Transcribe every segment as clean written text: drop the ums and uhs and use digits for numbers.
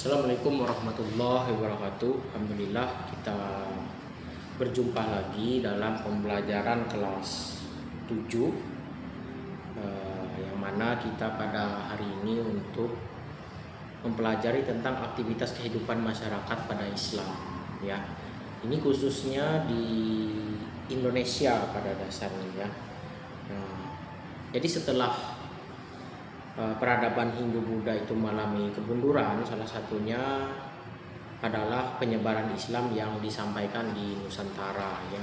Assalamualaikum warahmatullahi wabarakatuh. Alhamdulillah kita berjumpa lagi dalam pembelajaran kelas 7, yang mana kita pada hari ini untuk mempelajari tentang aktivitas kehidupan masyarakat pada Islam ya. Ini khususnya di Indonesia pada dasarnya ya. Jadi setelah peradaban Hindu-Buddha itu mengalami kemunduran, salah satunya adalah penyebaran Islam yang disampaikan di Nusantara ya.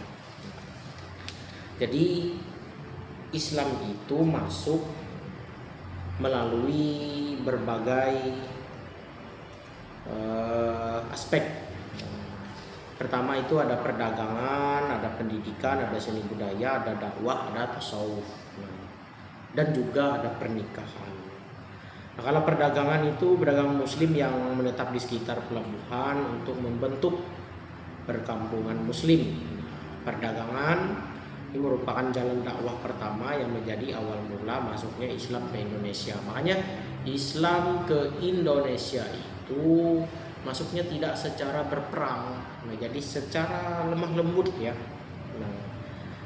Jadi Islam itu masuk melalui berbagai aspek. Pertama itu ada perdagangan, ada pendidikan, ada seni budaya, ada dakwah, ada tasawuf, dan juga ada pernikahan. Nah, kalau perdagangan itu pedagang muslim yang menetap di sekitar pelabuhan untuk membentuk perkampungan muslim. Perdagangan ini merupakan jalan dakwah pertama yang menjadi awal mula masuknya Islam ke Indonesia. Makanya Islam ke Indonesia itu masuknya tidak secara berperang, jadi secara lemah lembut ya. Nah,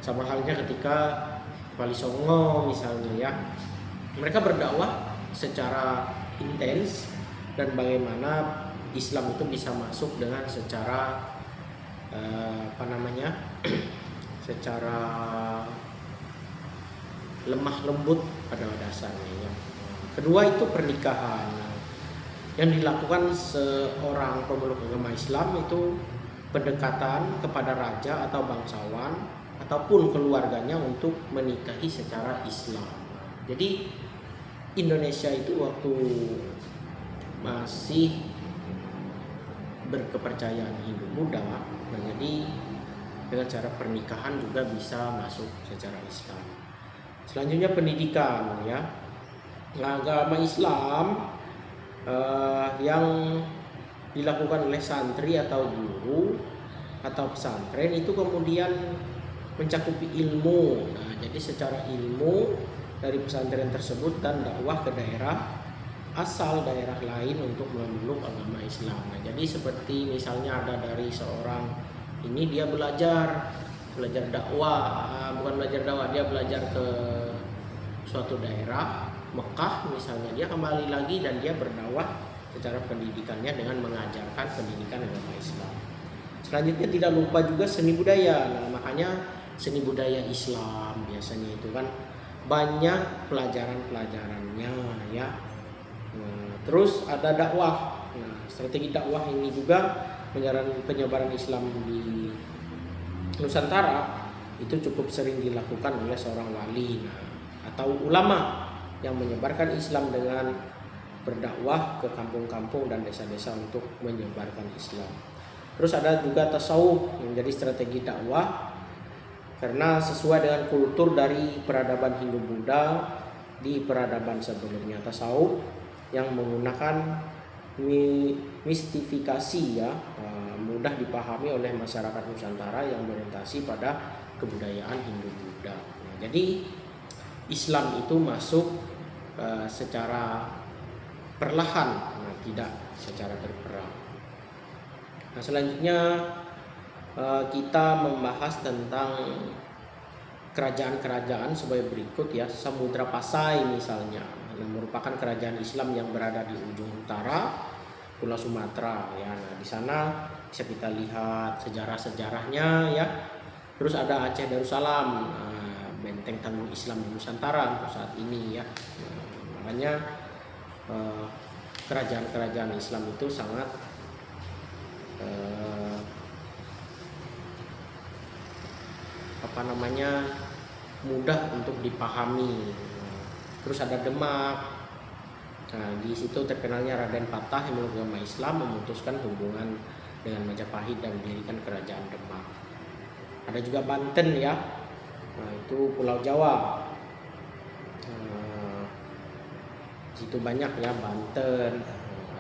sama halnya ketika Wali Songo misalnya ya, mereka berdakwah secara intens, dan bagaimana Islam itu bisa masuk dengan secara secara lemah lembut pada dasarnya ya. Kedua itu pernikahan yang dilakukan seorang pemeluk agama Islam, itu pendekatan kepada raja atau bangsawan ataupun keluarganya untuk menikahi secara Islam. Jadi Indonesia itu waktu masih berkepercayaan Hindu-Buddha, jadi dengan cara pernikahan juga bisa masuk secara Islam. Selanjutnya pendidikan ya. Nah, agama Islam yang dilakukan oleh santri atau guru atau pesantren itu kemudian mencakupi ilmu. Nah, jadi secara ilmu dari pesantren tersebut dan dakwah ke daerah asal daerah lain untuk memeluk agama Islam. Nah, jadi seperti misalnya ada dari seorang ini dia belajar dakwah, bukan belajar dakwah, dia belajar ke suatu daerah Mekah misalnya, dia kembali lagi dan dia berdakwah secara pendidikannya dengan mengajarkan pendidikan agama Islam. Selanjutnya tidak lupa juga seni budaya. Nah, makanya seni budaya Islam biasanya itu kan banyak pelajaran-pelajarannya ya. Nah, terus ada dakwah. Nah, strategi dakwah ini juga penyebaran Islam di Nusantara itu cukup sering dilakukan oleh seorang wali atau ulama yang menyebarkan Islam dengan berdakwah ke kampung-kampung dan desa-desa untuk menyebarkan Islam. Terus ada juga tasawuf yang menjadi strategi dakwah, karena sesuai dengan kultur dari peradaban Hindu-Buddha di peradaban sebelumnya. Tasawuf yang menggunakan mistifikasi ya, mudah dipahami oleh masyarakat Nusantara yang berorientasi pada kebudayaan Hindu-Buddha. Nah, jadi Islam itu masuk secara perlahan, tidak secara berperang. Nah, selanjutnya kita membahas tentang kerajaan-kerajaan sebagai berikut ya. Samudra Pasai misalnya, yang merupakan kerajaan Islam yang berada di ujung utara Pulau Sumatera ya. Nah, di sana bisa kita lihat sejarah-sejarahnya ya. Terus ada Aceh Darussalam, benteng tangguh Islam di Nusantara untuk saat ini ya. Makanya kerajaan-kerajaan Islam itu sangat mudah untuk dipahami. Terus ada Demak. Nah, di situ terkenalnya Raden Patah yang beragama Islam memutuskan hubungan dengan Majapahit dan mendirikan kerajaan Demak. Ada juga Banten ya. Nah, itu Pulau Jawa. Di situ banyak ya, Banten.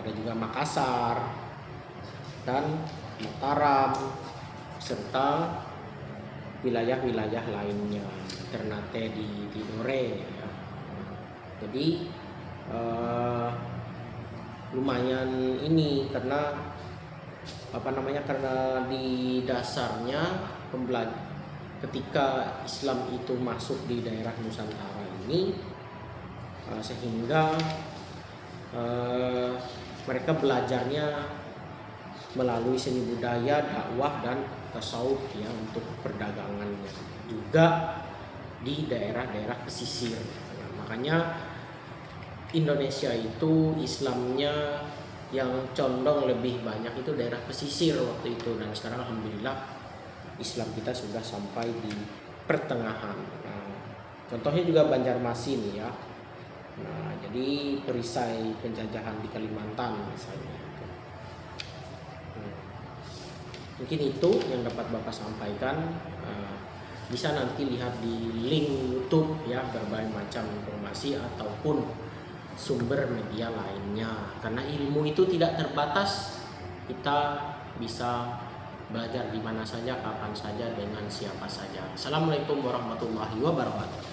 Ada juga Makassar dan Mataram serta wilayah-wilayah lainnya, Ternate di Tidore ya. Jadi lumayan ini karena karena di dasarnya ketika Islam itu masuk di daerah Nusantara ini sehingga mereka belajarnya melalui seni budaya, dakwah dan tasawuf ya untuk perdagangannya juga di daerah-daerah pesisir. Nah, makanya Indonesia itu Islamnya yang condong lebih banyak itu daerah pesisir waktu itu, dan sekarang alhamdulillah Islam kita sudah sampai di pertengahan. Nah, contohnya juga Banjarmasin ya. Nah, jadi perisai penjajahan di Kalimantan misalnya. Mungkin itu yang dapat Bapak sampaikan. Bisa nanti lihat di link YouTube ya, berbagai macam informasi ataupun sumber media lainnya. Karena ilmu itu tidak terbatas, kita bisa belajar di mana saja, kapan saja, dengan siapa saja. Assalamualaikum warahmatullahi wabarakatuh.